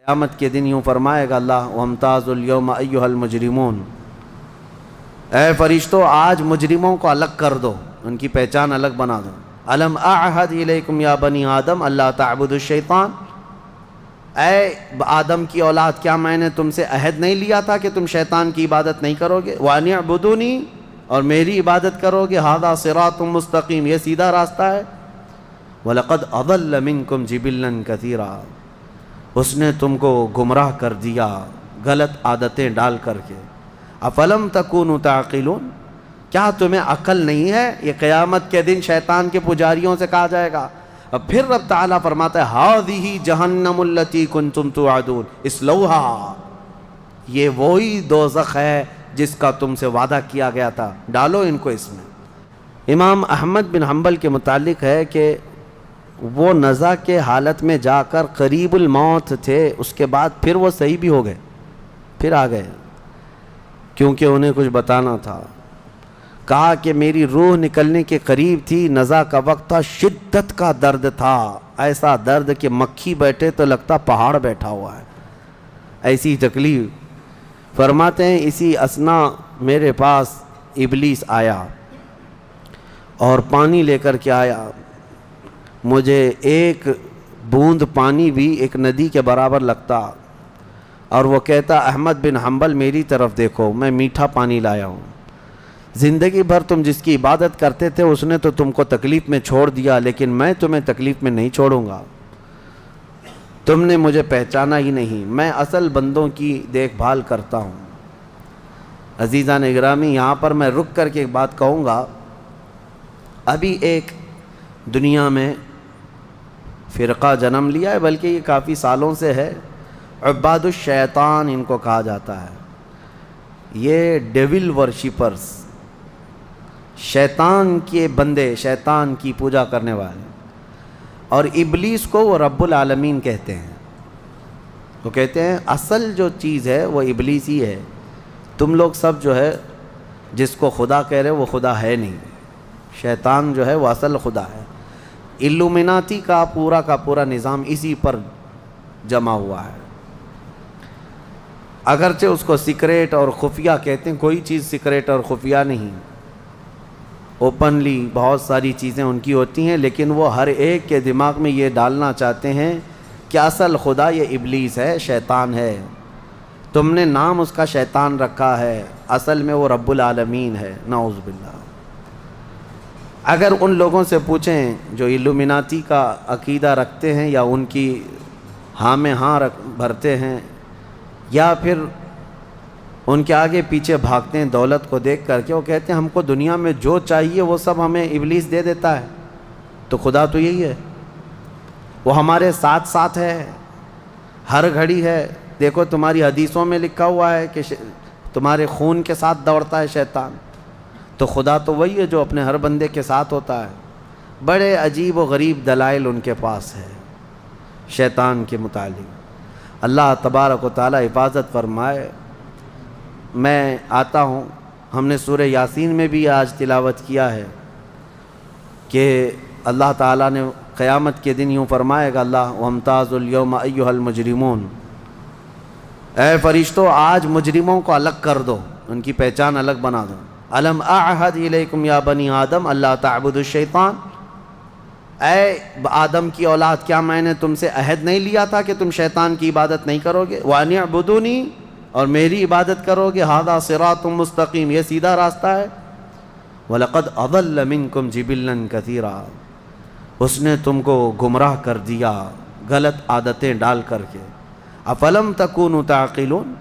قیامت کے دن یوں فرمائے گا اللہ وَامْتَازُوا الْيَوْمَ أَيُّهَا الْمُجْرِمُونَ، اے فرشتوں آج مجرموں کو الگ کر دو، ان کی پہچان الگ بنا دو۔ أَلَمْ أَعْهَدْ إِلَيْكُمْ يَا بَنِي آدَمَ أَلَّا تَعْبُدُوا الشَّيْطَانَ، اے آدم کی اولاد کیا میں نے تم سے عہد نہیں لیا تھا کہ تم شیطان کی عبادت نہیں کرو گے؟ وَأَنِ اعْبُدُونِي، اور میری عبادت کرو گے۔ هَذَا صِرَاطٌ مُسْتَقِيمٌ، یہ سیدھا راستہ ہے۔ وَلَقَدْ أَضَلَّ مِنْكُمْ جِبِلًّا كَثِيرًا، اس نے تم کو گمراہ کر دیا غلط عادتیں ڈال کر کے۔ افلم تکونوا تعقلون، کیا تمہیں عقل نہیں ہے؟ یہ قیامت کے دن شیطان کے پجاریوں سے کہا جائے گا۔ اب پھر رب تعالیٰ فرماتا ہے ہذہ جہنم التی کنتم توعدون اصلوہا، یہ وہی دوزخ ہے جس کا تم سے وعدہ کیا گیا تھا، ڈالو ان کو اس میں۔ امام احمد بن حنبل کے متعلق ہے کہ وہ نزع کے حالت میں جا کر قریب الموت تھے، اس کے بعد پھر وہ صحیح بھی ہو گئے، پھر آ گئے، کیونکہ انہیں کچھ بتانا تھا۔ کہا کہ میری روح نکلنے کے قریب تھی، نزع کا وقت تھا، شدت کا درد تھا، ایسا درد کہ مکھی بیٹھے تو لگتا پہاڑ بیٹھا ہوا ہے، ایسی تکلیف۔ فرماتے ہیں اسی اثنا میرے پاس ابلیس آیا اور پانی لے کر کے آیا، مجھے ایک بوند پانی بھی ایک ندی کے برابر لگتا، اور وہ کہتا احمد بن حنبل میری طرف دیکھو، میں میٹھا پانی لایا ہوں، زندگی بھر تم جس کی عبادت کرتے تھے اس نے تو تم کو تکلیف میں چھوڑ دیا، لیکن میں تمہیں تکلیف میں نہیں چھوڑوں گا، تم نے مجھے پہچانا ہی نہیں، میں اصل بندوں کی دیکھ بھال کرتا ہوں۔ عزیزان اکرامی، یہاں پر میں رک کر کے ایک بات کہوں گا، ابھی ایک دنیا میں فرقہ جنم لیا ہے، بلکہ یہ کافی سالوں سے ہے، عباد الشیطان ان کو کہا جاتا ہے۔ یہ ڈیول ورشپرز، شیطان کے بندے، شیطان کی پوجا کرنے والے، اور ابلیس کو وہ رب العالمین کہتے ہیں۔ وہ کہتے ہیں اصل جو چیز ہے وہ ابلیس ہی ہے، تم لوگ سب جو ہے جس کو خدا کہہ رہے وہ خدا ہے نہیں، شیطان جو ہے وہ اصل خدا ہے۔ الومناتی کا پورا نظام اسی پر جمع ہوا ہے، اگرچہ اس کو سیکریٹ اور خفیہ کہتے ہیں، کوئی چیز سیکریٹ اور خفیہ نہیں، اوپنلی بہت ساری چیزیں ان کی ہوتی ہیں، لیکن وہ ہر ایک کے دماغ میں یہ ڈالنا چاہتے ہیں کہ اصل خدا یہ ابلیس ہے، شیطان ہے، تم نے نام اس کا شیطان رکھا ہے، اصل میں وہ رب العالمین ہے، نعوذ باللہ۔ اگر ان لوگوں سے پوچھیں جو الومناتی کا عقیدہ رکھتے ہیں یا ان کی ہاں میں ہاں بھرتے ہیں، یا پھر ان کے آگے پیچھے بھاگتے ہیں دولت کو دیکھ کر کے، وہ کہتے ہیں ہم کو دنیا میں جو چاہیے وہ سب ہمیں ابلیس دے دیتا ہے، تو خدا تو یہی ہے، وہ ہمارے ساتھ ساتھ ہے، ہر گھڑی ہے، دیکھو تمہاری حدیثوں میں لکھا ہوا ہے کہ تمہارے خون کے ساتھ دوڑتا ہے شیطان، تو خدا تو وہی ہے جو اپنے ہر بندے کے ساتھ ہوتا ہے۔ بڑے عجیب و غریب دلائل ان کے پاس ہے شیطان کے متعلق، اللہ تبارک و تعالی حفاظت فرمائے۔ میں آتا ہوں، ہم نے سورہ یاسین میں بھی آج تلاوت کیا ہے کہ اللہ تعالیٰ نے قیامت کے دن یوں فرمائے گا اللہ وَامْتَازُوا الْيَوْمَ أَيُّهَا الْمُجْرِمُونَ، اے فرشتوں آج مجرموں کو الگ کر دو، ان کی پہچان الگ بنا دو۔ أَلَمْ أَعْهَدْ إِلَيْكُمْ يَا بَنِي آدَمَ أَلَّا تَعْبُدُوا الشَّيْطَانَ، اے آدم کی اولاد کیا میں نے تم سے عہد نہیں لیا تھا کہ تم شیطان کی عبادت نہیں کرو گے؟ وَأَنِ اعْبُدُونِي، اور میری عبادت کرو گے۔ هَذَا صِرَاطٌ مُسْتَقِيمٌ، یہ سیدھا راستہ ہے۔ وَلَقَدْ أَضَلَّ مِنْكُمْ جِبِلًّا كَثِيرًا، اس نے تم کو گمراہ کر دیا غلط عادتیں ڈال کر کے۔ أَفَلَمْ تَكُونُوا تَعْقِلُونَ،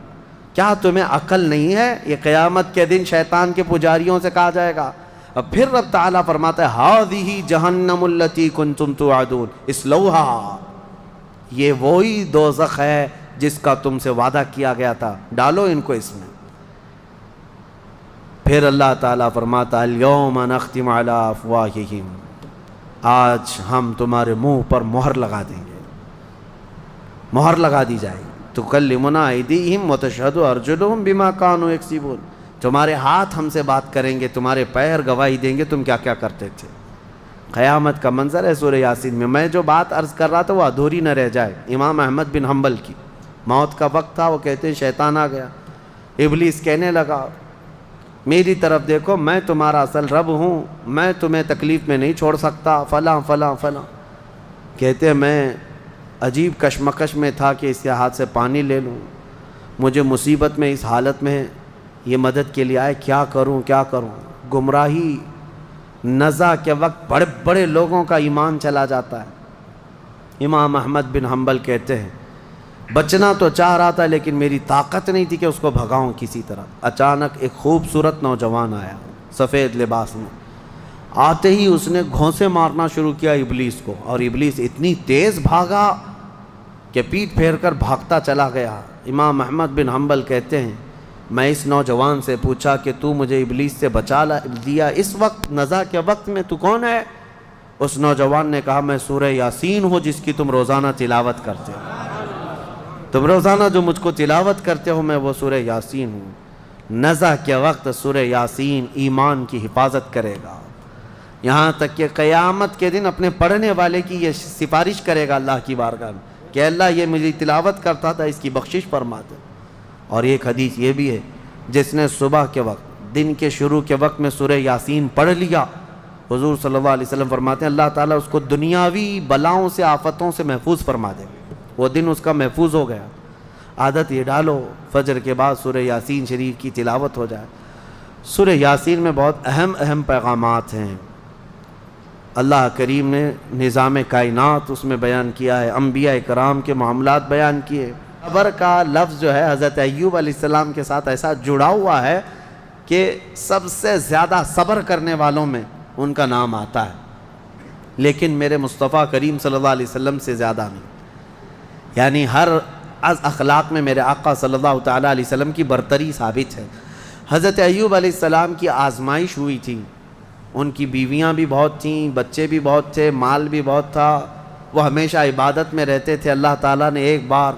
کیا تمہیں عقل نہیں ہے؟ یہ قیامت کے دن شیطان کے پجاریوں سے کہا جائے گا۔ اب پھر رب تعالیٰ فرماتا ہے ہذہ جہنم التی کنتم توعدون اصلوہا، یہ وہی دوزخ ہے جس کا تم سے وعدہ کیا گیا تھا، ڈالو ان کو اس میں۔ پھر اللہ تعالیٰ فرماتا ہے الیوم نختم علی افواہہم، آج ہم تمہارے منہ پر مہر لگا دیں گے، مہر لگا دی جائے گی۔ تکلمنا ایدیہم وتشہد ارجلہم بما کانوا یکسبون، تمہارے ہاتھ ہم سے بات کریں گے، تمہارے پیر گواہی دیں گے تم کیا کیا کرتے تھے۔ قیامت کا منظر ہے سورہ یاسین میں۔ میں جو بات عرض کر رہا تھا وہ ادھوری نہ رہ جائے، امام احمد بن حنبل کی موت کا وقت تھا، وہ کہتے ہیں شیطان آ گیا، ابلیس کہنے لگا میری طرف دیکھو، میں تمہارا اصل رب ہوں، میں تمہیں تکلیف میں نہیں چھوڑ سکتا، فلاں فلاں فلاں۔ کہتے ہیں میں عجیب کشمکش میں تھا کہ اس کے ہاتھ سے پانی لے لوں، مجھے مصیبت میں اس حالت میں یہ مدد کے لیے آئے، کیا کروں کیا کروں۔ گمراہی نزع کے وقت بڑے بڑے لوگوں کا ایمان چلا جاتا ہے۔ امام احمد بن حنبل کہتے ہیں بچنا تو چاہ رہا تھا لیکن میری طاقت نہیں تھی کہ اس کو بھگاؤں کسی طرح۔ اچانک ایک خوبصورت نوجوان آیا سفید لباس میں، آتے ہی اس نے گھونسے مارنا شروع کیا ابلیس کو، اور ابلیس اتنی تیز بھاگا کہ پیٹ پھیر کر بھاگتا چلا گیا۔ امام احمد بن حنبل کہتے ہیں میں اس نوجوان سے پوچھا کہ تو مجھے ابلیس سے بچا دیا اس وقت نزع کے وقت میں، تو کون ہے؟ اس نوجوان نے کہا میں سورہ یاسین ہوں جس کی تم روزانہ تلاوت کرتے ہو، تم روزانہ جو مجھ کو تلاوت کرتے ہو میں وہ سورہ یاسین ہوں۔ نزع کے وقت سورہ یاسین ایمان کی حفاظت کرے گا، یہاں تک کہ قیامت کے دن اپنے پڑھنے والے کی یہ سفارش کرے گا اللہ کی بارگاہ میں کہ اللہ یہ مجھے تلاوت کرتا تھا، اس کی بخشش فرما دے۔ اور ایک حدیث یہ بھی ہے جس نے صبح کے وقت دن کے شروع کے وقت میں سورہ یاسین پڑھ لیا، حضور صلی اللہ علیہ وسلم فرماتے ہیں اللہ تعالیٰ اس کو دنیاوی بلاؤں سے آفتوں سے محفوظ فرما دے، وہ دن اس کا محفوظ ہو گیا۔ عادت یہ ڈالو فجر کے بعد سورہ یاسین شریف کی تلاوت ہو جائے۔ سورہ یاسین میں بہت اہم پیغامات ہیں، اللہ کریم نے نظام کائنات اس میں بیان کیا ہے، انبیاء کرام کے معاملات بیان کیے۔ صبر کا لفظ جو ہے حضرت ایوب علیہ السلام کے ساتھ ایسا جڑا ہوا ہے کہ سب سے زیادہ صبر کرنے والوں میں ان کا نام آتا ہے، لیکن میرے مصطفیٰ کریم صلی اللہ علیہ وسلم سے زیادہ نہیں، یعنی ہر از اخلاق میں میرے آقا صلی اللہ تعالیٰ علیہ وسلم کی برتری ثابت ہے۔ حضرت ایوب علیہ السلام کی آزمائش ہوئی تھی، ان کی بیویاں بھی بہت تھیں، بچے بھی بہت تھے، مال بھی بہت تھا، وہ ہمیشہ عبادت میں رہتے تھے۔ اللہ تعالیٰ نے ایک بار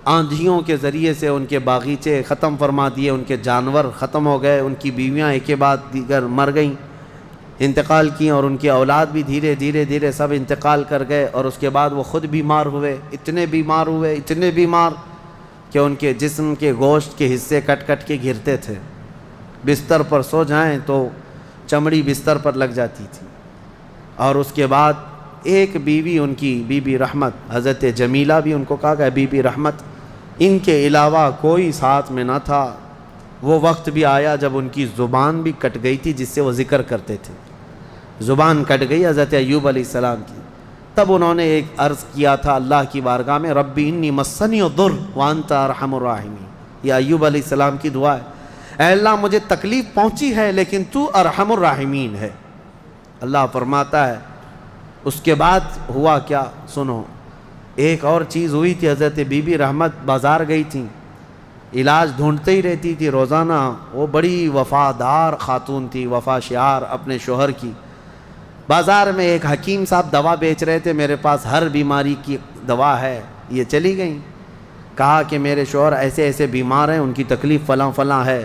آندھیوں کے ذریعے سے ان کے باغیچے ختم فرما دیے، ان کے جانور ختم ہو گئے، ان کی بیویاں ایک کے بعد دیگر مر گئیں، انتقال کیں، اور ان کی اولاد بھی دھیرے دھیرے سب انتقال کر گئے۔ اور اس کے بعد وہ خود بیمار ہوئے، اتنے بیمار کہ ان کے جسم کے گوشت کے حصے کٹ کٹ کے گرتے تھے، بستر پر سو جائیں تو چمڑی بستر پر لگ جاتی تھی۔ اور اس کے بعد ایک بیوی ان کی بی بی رحمت، حضرت جمیلہ بھی ان کو کہا کہ بی بی رحمت، ان کے علاوہ کوئی ساتھ میں نہ تھا۔ وہ وقت بھی آیا جب ان کی زبان بھی کٹ گئی تھی جس سے وہ ذکر کرتے تھے، زبان کٹ گئی حضرت ایوب علیہ السلام کی۔ تب انہوں نے ایک عرض کیا تھا اللہ کی بارگاہ میں ربی انی مسنی الضر وانت ارحم الراحمین، یہ ایوب علیہ السلام کی دعا ہے، اے اللہ مجھے تکلیف پہنچی ہے لیکن تو ارحم الراحمین ہے۔ اللہ فرماتا ہے اس کے بعد ہوا کیا سنو، ایک اور چیز ہوئی تھی، حضرت بی بی رحمت بازار گئی تھیں، علاج ڈھونڈتے ہی رہتی تھی روزانہ، وہ بڑی وفادار خاتون تھی، وفا شعار اپنے شوہر کی۔ بازار میں ایک حکیم صاحب دوا بیچ رہے تھے، میرے پاس ہر بیماری کی دوا ہے، یہ چلی گئیں، کہا کہ میرے شوہر ایسے ایسے بیمار ہیں، ان کی تکلیف فلاں فلاں ہے۔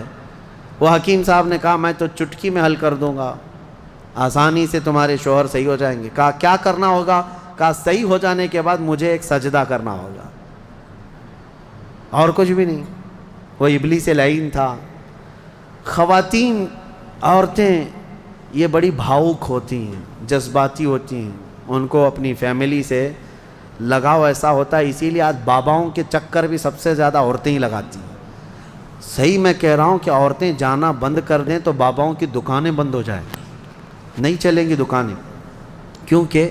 وہ حکیم صاحب نے کہا میں تو چٹکی میں حل کر دوں گا، آسانی سے تمہارے شوہر صحیح ہو جائیں گے۔ کہا کیا کرنا ہوگا؟ کہا صحیح ہو جانے کے بعد مجھے ایک سجدہ کرنا ہوگا، اور کچھ بھی نہیں۔ وہ ابلیس لعین تھا۔ خواتین، عورتیں یہ بڑی بھاؤک ہوتی ہیں، جذباتی ہوتی ہیں، ان کو اپنی فیملی سے لگاؤ ایسا ہوتا ہے، اسی لیے آج باباؤں کے چکر بھی سب سے زیادہ عورتیں ہی لگاتی ہیں۔ صحیح میں کہہ رہا ہوں کہ عورتیں جانا بند کر دیں تو باباؤں کی دکانیں بند ہو جائیں، نہیں چلیں گی دکانیں، کیونکہ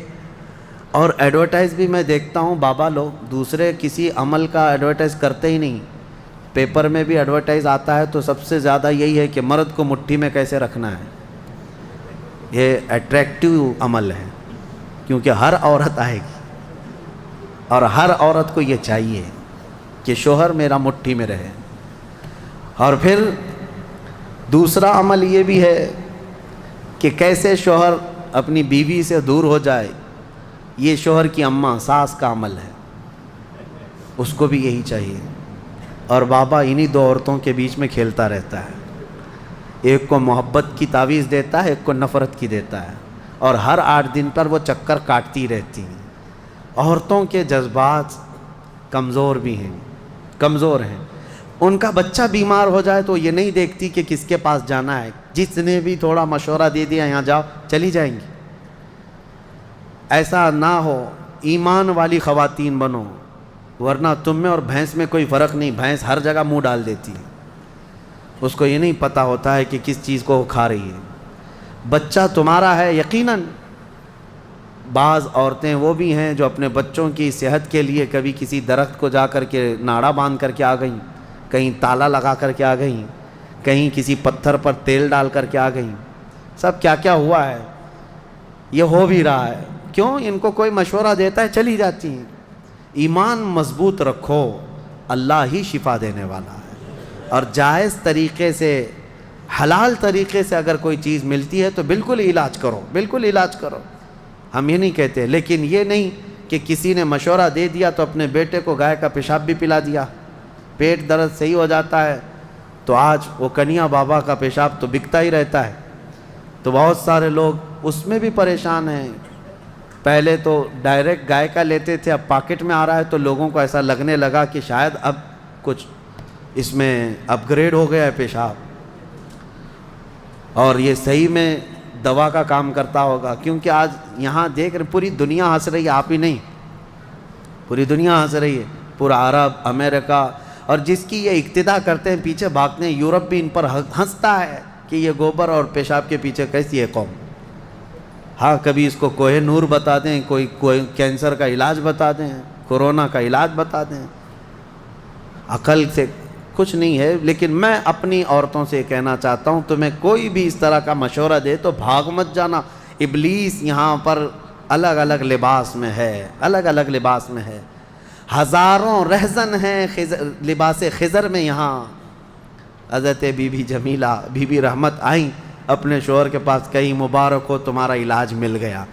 اور ایڈورٹائز بھی میں دیکھتا ہوں بابا لوگ دوسرے کسی عمل کا ایڈورٹائز کرتے ہی نہیں، پیپر میں بھی ایڈورٹائز آتا ہے تو سب سے زیادہ یہی ہے کہ مرد کو مٹھی میں کیسے رکھنا ہے۔ یہ اٹریکٹیو عمل ہے کیونکہ ہر عورت آئے گی اور ہر عورت کو یہ چاہیے کہ شوہر میرا مٹھی میں رہے۔ اور پھر دوسرا عمل یہ بھی ہے کہ کیسے شوہر اپنی بیوی سے دور ہو جائے، یہ شوہر کی اماں ساس کا عمل ہے، اس کو بھی یہی چاہیے۔ اور بابا انہی دو عورتوں کے بیچ میں کھیلتا رہتا ہے، ایک کو محبت کی تعویذ دیتا ہے، ایک کو نفرت کی دیتا ہے، اور ہر 8 دن پر وہ چکر کاٹتی رہتی ہیں۔ عورتوں کے جذبات کمزور بھی ہیں، کمزور ہیں. ان کا بچہ بیمار ہو جائے تو یہ نہیں دیکھتی کہ کس کے پاس جانا ہے، جس نے بھی تھوڑا مشورہ دے دیا یہاں جاؤ چلی جائیں گی. ایسا نہ ہو، ایمان والی خواتین بنو، ورنہ تم میں اور بھینس میں کوئی فرق نہیں. بھینس ہر جگہ منہ ڈال دیتی ہے، اس کو یہ نہیں پتہ ہوتا ہے کہ کس چیز کو وہ کھا رہی ہے. بچہ تمہارا ہے یقیناً. بعض عورتیں وہ بھی ہیں جو اپنے بچوں کی صحت کے لیے کبھی کسی درخت کو جا کر کے ناڑا باندھ کر کے آ گئیں، کہیں تالا لگا کر کے آ گئیں، کہیں کسی پتھر پر تیل ڈال کر کے آ گئیں. سب کیا کیا ہوا ہے، یہ ہو بھی رہا ہے. کیوں؟ ان کو کوئی مشورہ دیتا ہے چلی جاتی ہیں. ایمان مضبوط رکھو، اللہ ہی شفا دینے والا ہے. اور جائز طریقے سے، حلال طریقے سے اگر کوئی چیز ملتی ہے تو بالکل علاج کرو، بالکل علاج کرو. ہم یہ نہیں کہتے، لیکن یہ نہیں کہ کسی نے مشورہ دے دیا تو اپنے بیٹے کو گائے کا پیشاب بھی پلا دیا، پیٹ درد صحیح ہو جاتا ہے. تو آج وہ کنیا بابا کا پیشاب تو بکتا ہی رہتا ہے، تو بہت سارے لوگ اس میں بھی پریشان ہیں. پہلے تو ڈائریکٹ گائے کا لیتے تھے، اب پاکٹ میں آ رہا ہے تو لوگوں کو ایسا لگنے لگا کہ شاید اب کچھ اس میں اپ گریڈ ہو گیا ہے پیشاب، اور یہ صحیح میں دوا کا کام کرتا ہوگا. کیونکہ آج یہاں دیکھ رہے پوری دنیا ہنس رہی ہے، آپ ہی نہیں، پوری دنیا ہنس رہی ہے. پورا عرب، امریکہ، اور جس کی یہ اقتدا کرتے ہیں پیچھے بھاگتے ہیں. یورپ بھی ان پر ہنستا ہے کہ یہ گوبر اور پیشاب کے پیچھے کیسی ہے قوم. ہاں کبھی اس کو کوہ نور بتا دیں، کوئی کینسر کا علاج بتا دیں، کورونا کا علاج بتا دیں. عقل سے کچھ نہیں ہے. لیکن میں اپنی عورتوں سے کہنا چاہتا ہوں، تمہیں کوئی بھی اس طرح کا مشورہ دے تو بھاگ مت جانا. ابلیس یہاں پر الگ الگ لباس میں ہے، الگ الگ لباس میں ہے. ہزاروں رہزن ہیں لباس خضر میں. یہاں حضرت بی بی جمیلہ، بی بی رحمت آئیں اپنے شوہر کے پاس، کہیں مبارک ہو تمہارا علاج مل گیا.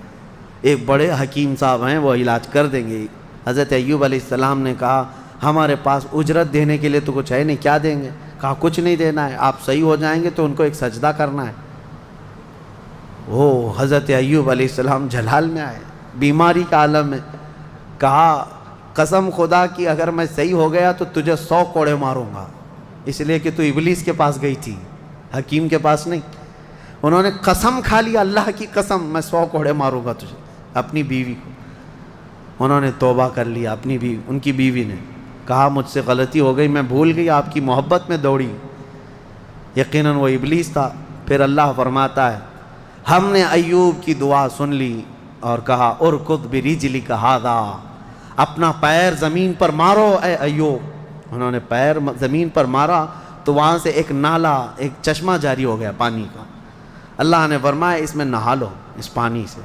ایک بڑے حکیم صاحب ہیں، وہ علاج کر دیں گے. حضرت ایوب علیہ السلام نے کہا ہمارے پاس اجرت دینے کے لیے تو کچھ ہے نہیں، کیا دیں گے؟ کہا کچھ نہیں دینا ہے، آپ صحیح ہو جائیں گے تو ان کو ایک سجدہ کرنا ہے. وہ حضرت ایوب علیہ السلام جلال میں آئے، بیماری کا عالم میں. کہا قسم خدا کی اگر میں صحیح ہو گیا تو تجھے 100 کوڑے ماروں گا، اس لیے کہ تو ابلیس کے پاس گئی تھی، حکیم کے پاس نہیں. انہوں نے قسم کھا لیا، اللہ کی قسم میں 100 کوڑے ماروں گا تجھے. اپنی بیوی کو انہوں نے توبہ کر لیا. اپنی بیوی، ان کی بیوی نے کہا مجھ سے غلطی ہو گئی، میں بھول گئی، آپ کی محبت میں دوڑی. یقیناً وہ ابلیس تھا. پھر اللہ فرماتا ہے ہم نے ایوب کی دعا سن لی اور کہا ارکض برجلک ھذا، اپنا پیر زمین پر مارو اے ایوب. انہوں نے پیر زمین پر مارا تو وہاں سے ایک نالا، ایک چشمہ جاری ہو گیا پانی کا. اللہ نے فرمایا اس میں نہا لو، اس پانی سے.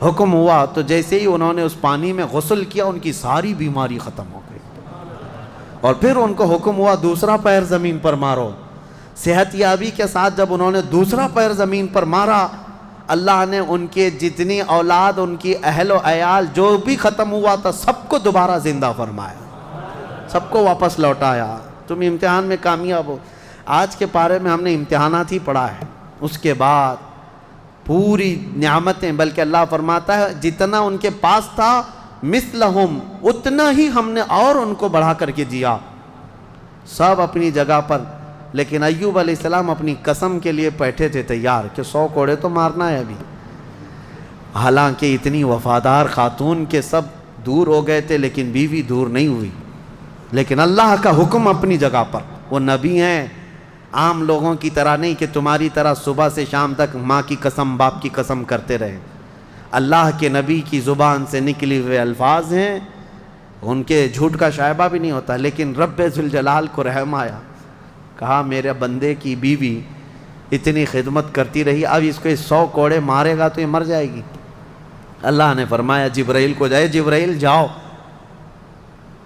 حکم ہوا تو جیسے ہی انہوں نے اس پانی میں غسل کیا ان کی ساری بیماری ختم ہو گئی. اور پھر ان کو حکم ہوا دوسرا پیر زمین پر مارو. صحت یابی کے ساتھ جب انہوں نے دوسرا پیر زمین پر مارا، اللہ نے ان کے جتنی اولاد، ان کی اہل و عیال جو بھی ختم ہوا تھا سب کو دوبارہ زندہ فرمایا، سب کو واپس لوٹایا. تم امتحان میں کامیاب ہو. آج کے پارے میں ہم نے امتحانات ہی پڑھا ہے، اس کے بعد پوری نعمتیں. بلکہ اللہ فرماتا ہے جتنا ان کے پاس تھا مثلہم، اتنا ہی ہم نے اور ان کو بڑھا کر کے دیا. سب اپنی جگہ پر. لیکن ایوب علیہ السلام اپنی قسم کے لیے بیٹھے تھے تیار کہ 100 کوڑے تو مارنا ہے ابھی. حالانکہ اتنی وفادار خاتون کے سب دور ہو گئے تھے لیکن بیوی دور نہیں ہوئی. لیکن اللہ کا حکم اپنی جگہ پر. وہ نبی ہیں، عام لوگوں کی طرح نہیں کہ تمہاری طرح صبح سے شام تک ماں کی قسم باپ کی قسم کرتے رہے. اللہ کے نبی کی زبان سے نکلی ہوئے الفاظ ہیں، ان کے جھوٹ کا شائبہ بھی نہیں ہوتا. لیکن رب ذوالجلال کو رحم آیا، کہا میرے بندے کی بیوی اتنی خدمت کرتی رہی، اب اس کو 100 کوڑے مارے گا تو یہ مر جائے گی. اللہ نے فرمایا جبرائیل کو جائے، جبرائیل جاؤ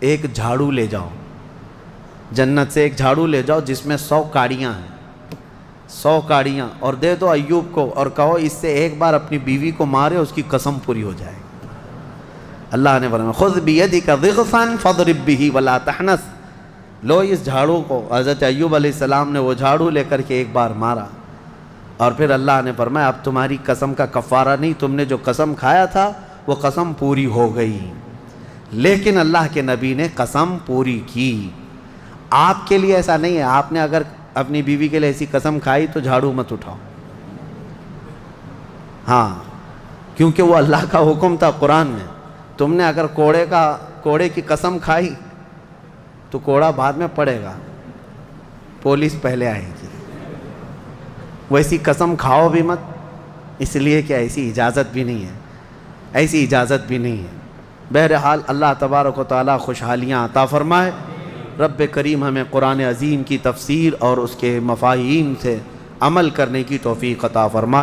ایک جھاڑو لے جاؤ، جنت سے ایک جھاڑو لے جاؤ جس میں 100 کاڑیاں ہیں، 100 کاڑیاں، اور دے دو ایوب کو اور کہو اس سے ایک بار اپنی بیوی کو مارے، اس کی قسم پوری ہو جائے. اللہ نے فرمایا خذ بیدک ضغثا فاضرب به ولا تحنث، لو اس جھاڑو کو. حضرت ایوب علیہ السلام نے وہ جھاڑو لے کر کے ایک بار مارا. اور پھر اللہ نے فرمایا اب تمہاری قسم کا کفارہ نہیں، تم نے جو قسم کھایا تھا وہ قسم پوری ہو گئی. لیکن اللہ کے نبی نے قسم پوری کی. آپ کے لیے ایسا نہیں ہے. آپ نے اگر اپنی بیوی کے لیے ایسی قسم کھائی تو جھاڑو مت اٹھاؤ. ہاں کیونکہ وہ اللہ کا حکم تھا قرآن میں. تم نے اگر کوڑے کی قسم کھائی تو کوڑا بعد میں پڑے گا, پولیس پہلے آئے گی. ویسی قسم کھاؤ بھی مت, اس لیے کہ ایسی اجازت بھی نہیں ہے, ایسی اجازت بھی نہیں ہے. بہرحال اللہ تبارک و تعالیٰ خوشحالیاں عطا فرمائے. رب کریم ہمیں قرآن عظیم کی تفسیر اور اس کے مفاہیم سے عمل کرنے کی توفیق عطا فرمائے.